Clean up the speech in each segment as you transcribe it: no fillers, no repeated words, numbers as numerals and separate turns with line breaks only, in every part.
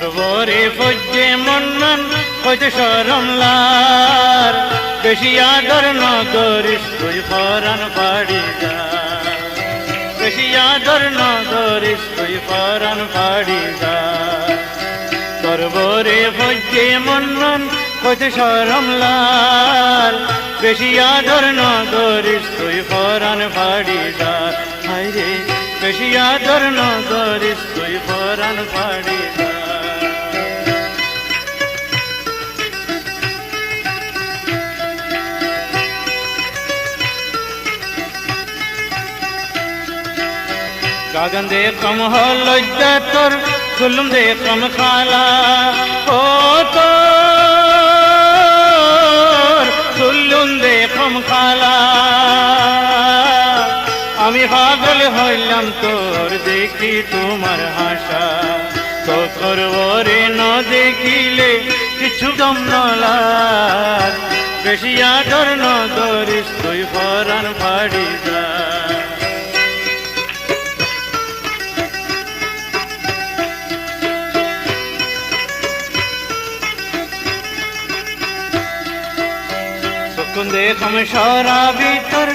সরবরে ফজ্জে মন্নন হইতে শরমলার বেশি আদর নগরিস তুই ফরান ফাড়ি যা বেশি আদর নগরিস তুই ফরান ফাড়ি যা সরবরে ফজ্জে মন্নন হইতে শরমলার বেশি আদর নগরিস তুই ফরান ফাড়ি যা হায়রে বেশি আদর নগরিস তুই ফরান ফাড়ি যা গাগন দে কম লজ্জা তোর সুলুম দে কম খালা ও তোর সুলুম দে কম খালা আমি পাগল হইলাম তোর দেখি তোমার হাসা তো করবরে ন দেখিলে কিছু দম নলার বেশি আদর ন করিস তুই ফরান ফাড়ি যা देख हम शौरा भीतर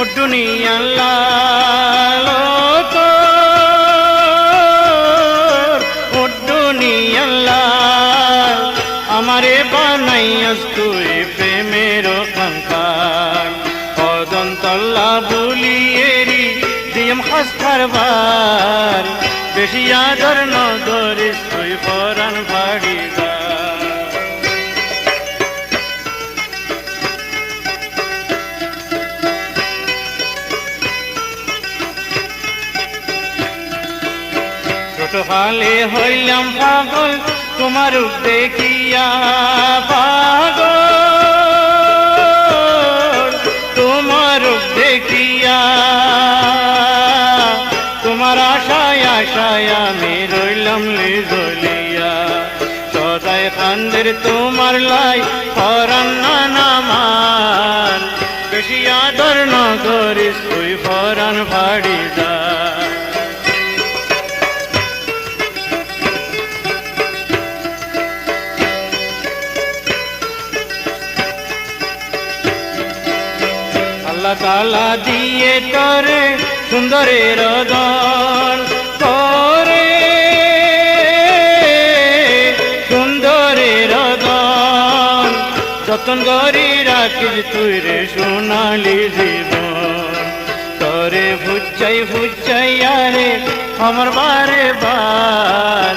उड्डुनी अल्लाह उड्डुनी अल्लाह हमारे बानाइयस तुई प्रेमेरो कंकाल कदम तल्ला बुलिएरी दियम खास खारबार बेशी आदर न करिस तुई फरान फाड़ी जा ছোটকালে হইলাম পাগল তোমার রূপ দেখিয়া পাগল তোমার রূপ দেখিয়া তোমার আশায় আশায় আমি রইলাম লিজলিয়া সদাই খান্দের তোমার লাই ফরান নামান বেশি আদর ন করিস তুই ফরান ফাড়ি যা তালা দিয়ে তরে সুন্দরের দল তরে সুন্দরের দল যতন করি রাখিস তুই রে সোনালি জীবন তরে ভুজাই ভুজাই আরে আমার বারে বার